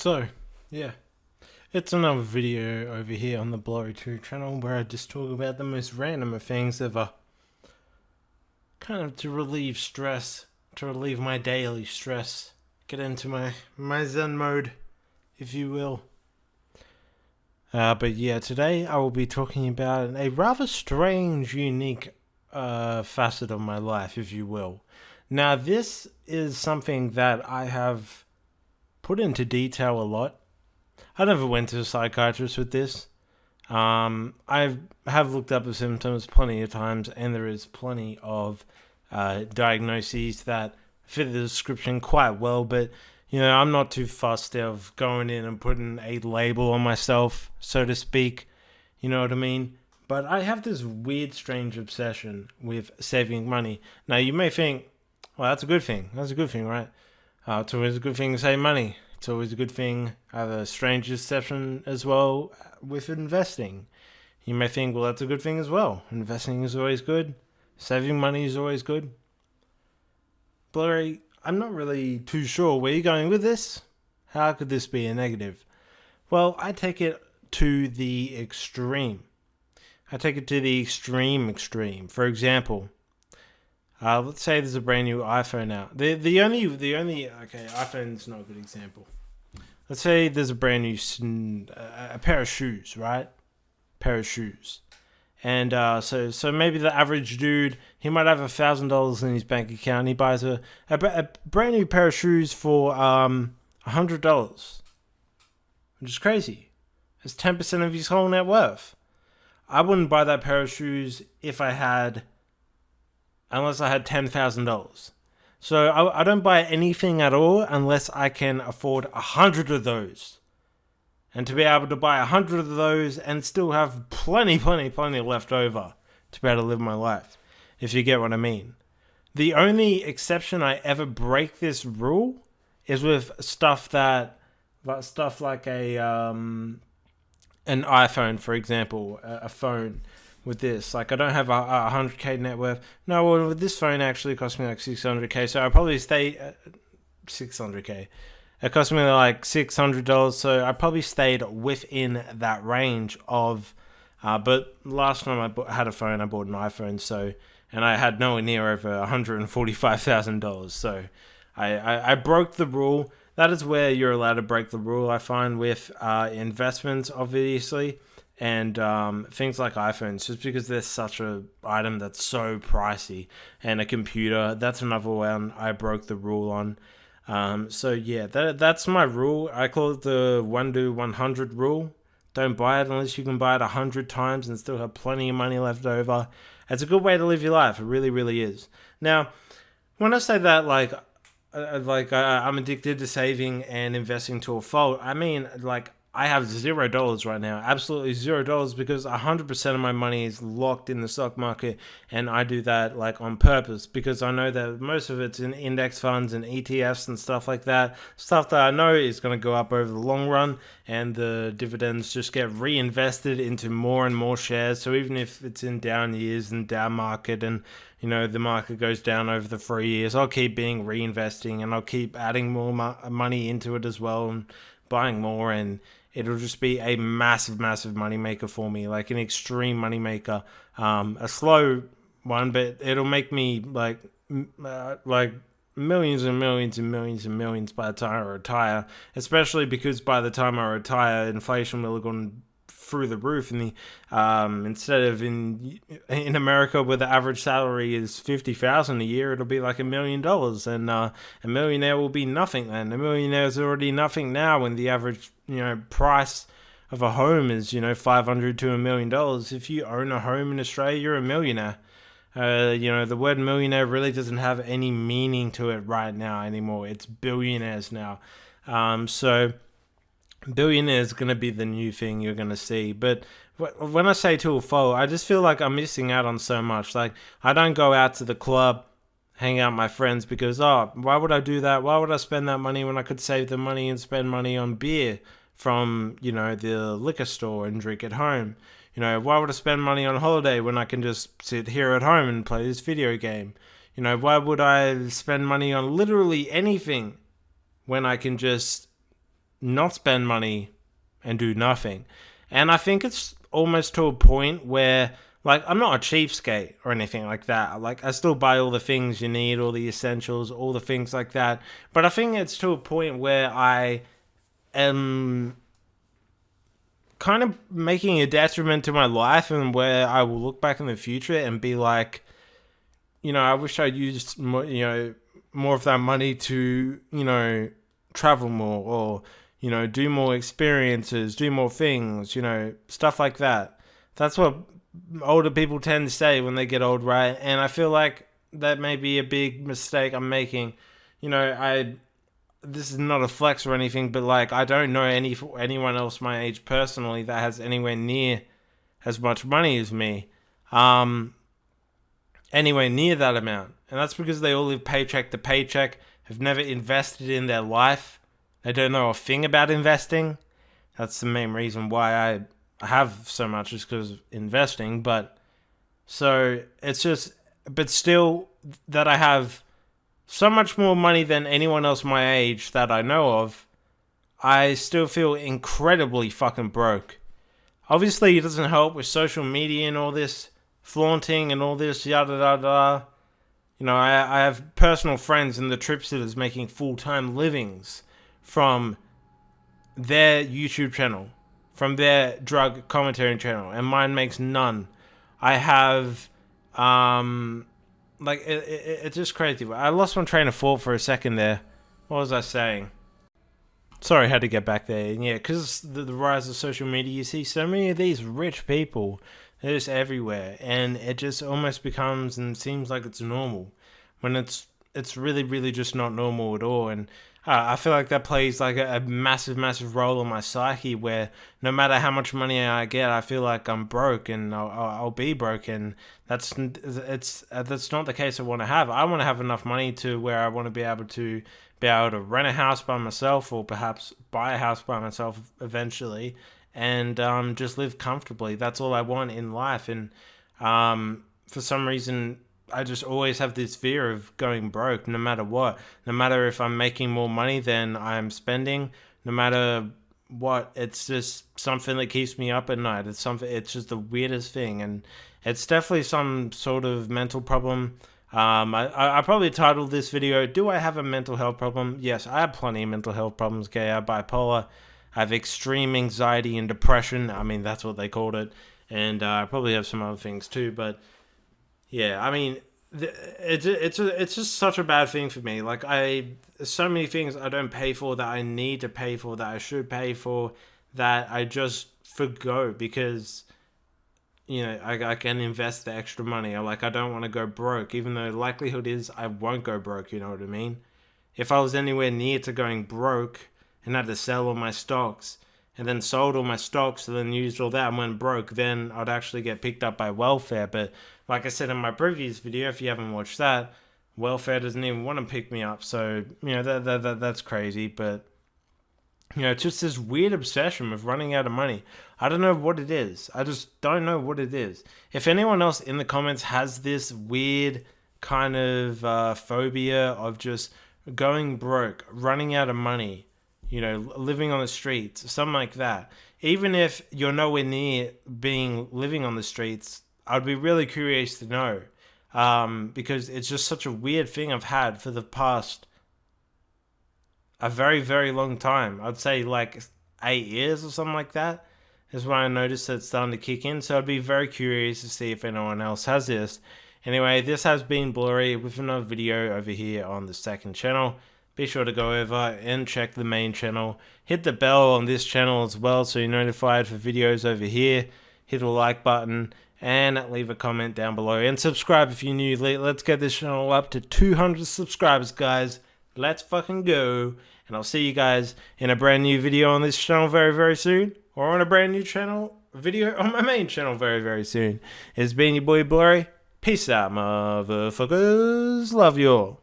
So, yeah, it's another video over here on the Blow 2 channel where I just talk about the most random of things ever. Kind of to relieve stress, to relieve my daily stress. Get into my zen mode, if you will. But yeah, today I will be talking about a rather strange, unique facet of my life, if you will. Now, this is something that I have put into detail a lot. I never went to a psychiatrist with this. I have looked up the symptoms plenty of times, and there is plenty of diagnoses that fit the description quite well, but I'm not too fussed of going in and putting a label on myself, so to speak. You know what I mean? But I have this weird, strange obsession with saving money. Now, you may think, well, that's a good thing. That's a good thing, right? It's always a good thing to save money. It's always a good thing. I have a strange obsession as well with investing. You may think, well, that's a good thing as well. Investing is always good. Saving money is always good. Blurry, I'm not really too sure where you're going with this. How could this be a negative? Well, I take it to the extreme. I take it to the extreme. For example, let's say there's a brand new iPhone out. The only okay, iPhone's not a good example. Let's say there's a brand new a pair of shoes, right? Pair of shoes. And so maybe the average dude, he might have $1,000 in his bank account. And he buys a brand new pair of shoes for $100, which is crazy. It's 10% of his whole net worth. I wouldn't buy that pair of shoes unless I had $10,000. So I don't buy anything at all unless I can afford 100 of those. And to be able to buy 100 of those and still have plenty left over to be able to live my life, if you get what I mean. The only exception I ever break this rule is with stuff like an iPhone, for example, a phone with this. Like, I don't have a 100k net worth. No, well, with this phone actually cost me like 600k, so I probably stay 600k. It cost me like $600, so I probably stayed within that range of. But last time I had a phone, I bought an iPhone, and I had nowhere near over $145,000. So I broke the rule. That is where you're allowed to break the rule, I find, with investments, obviously, and things like iPhones, just because they're such an item that's so pricey. And a computer, that's another one I broke the rule on. So yeah, that's my rule. I call it the 1 to 100 rule. Don't buy it unless you can buy it 100 times and still have plenty of money left over. It's a good way to live your life. It really, really is. Now, when I say that, I'm addicted to saving and investing to a fault, I mean, I have $0 right now, absolutely $0, because 100% of my money is locked in the stock market, and I do that on purpose because I know that most of it's in index funds and ETFs and stuff like that, stuff that I know is going to go up over the long run, and the dividends just get reinvested into more and more shares. So even if it's in down years and down market, and the market goes down over the 3 years, I'll keep reinvesting, and I'll keep adding more money into it as well, and buying more, and it'll just be a massive money maker for me, like an extreme money maker. A slow one, but it'll make me like millions and millions and millions and millions by the time I retire. Especially because by the time I retire, inflation will have gone through the roof, and instead of in America where the average salary is $50,000 a year, it'll be like $1 million, and a millionaire will be nothing then. A millionaire is already nothing now when the average price of a home is $500 to $1 million. If you own a home in Australia, you're a millionaire. The word millionaire really doesn't have any meaning to it right now anymore. It's billionaires now. So billionaire is going to be the new thing you're going to see. But when I say to a fault, I just feel like I'm missing out on so much. Like, I don't go out to the club, hang out with my friends because, why would I do that? Why would I spend that money when I could save the money and spend money on beer from, the liquor store and drink at home? Why would I spend money on holiday when I can just sit here at home and play this video game? Why would I spend money on literally anything when I can just not spend money and do nothing. And I think it's almost to a point where, like, I'm not a cheapskate or anything like that. Like, I still buy all the things you need, all the essentials, all the things like that. But I think it's to a point where I am kind of making a detriment to my life, and where I will look back in the future and be like, I wish I'd used more, more of that money to, travel more, or, do more experiences, do more things, stuff like that. That's what older people tend to say when they get old, right? And I feel like that may be a big mistake I'm making. This is not a flex or anything, but like, I don't know anyone else my age personally that has anywhere near as much money as me. Anywhere near that amount. And that's because they all live paycheck to paycheck, have never invested in their life. They don't know a thing about investing. That's the main reason why I have so much, is because of investing. But so it's just, but still, that I have so much more money than anyone else my age that I know of, I still feel incredibly fucking broke. Obviously, it doesn't help with social media and all this flaunting and all this yada yada. I have personal friends in the trip sitters making full-time livings from their YouTube channel, from their drug commentary channel, and mine makes none. I have, it's just crazy. I lost my train of thought for a second there. What was I saying? Sorry, I had to get back there. Yeah, because the rise of social media, you see so many of these rich people. They're just everywhere, and it just almost becomes and seems like it's normal, when it's really, really just not normal at all. And I feel like that plays like a massive, massive role in my psyche, where no matter how much money I get, I feel like I'm broke, and I'll be broke. And that's not the case I want to have. I want to have enough money to where I want to be able to rent a house by myself, or perhaps buy a house by myself eventually, and just live comfortably. That's all I want in life. And for some reason, I just always have this fear of going broke, no matter what. No matter if I'm making more money than I'm spending, no matter what, it's just something that keeps me up at night. It's just the weirdest thing, and it's definitely some sort of mental problem. I probably titled this video, "Do I have a mental health problem?" Yes, I have plenty of mental health problems. Okay, I have bipolar, I have extreme anxiety and depression. I mean, that's what they called it. And I probably have some other things too. But yeah, I mean, it's just such a bad thing for me. Like, so many things I don't pay for that I need to pay for, that I should pay for, that I just forgo because, I can invest the extra money. Or like, I don't want to go broke, even though the likelihood is I won't go broke, you know what I mean? If I was anywhere near to going broke and had to sell all my stocks, and then sold all my stocks, and then used all that and went broke, then I'd actually get picked up by welfare. But like I said in my previous video, if you haven't watched that, welfare doesn't even want to pick me up. So, that's crazy. But, it's just this weird obsession with running out of money. I don't know what it is. I just don't know what it is. If anyone else in the comments has this weird kind of phobia of just going broke, running out of money, living on the streets, something like that. Even if you're nowhere near living on the streets, I'd be really curious to know, because it's just such a weird thing I've had for the past a very, very long time. I'd say like 8 years or something like that is when I noticed that it's starting to kick in. So I'd be very curious to see if anyone else has this. Anyway, this has been Blurry with another video over here on the second channel. Be sure to go over and check the main channel. Hit the bell on this channel as well so you're notified for videos over here. Hit the like button and leave a comment down below. And subscribe if you're new. Let's get this channel up to 200 subscribers, guys. Let's fucking go. And I'll see you guys in a brand new video on this channel very, very soon. Or on a brand new video on my main channel very, very soon. It's been your boy Blurry. Peace out, motherfuckers. Love you all.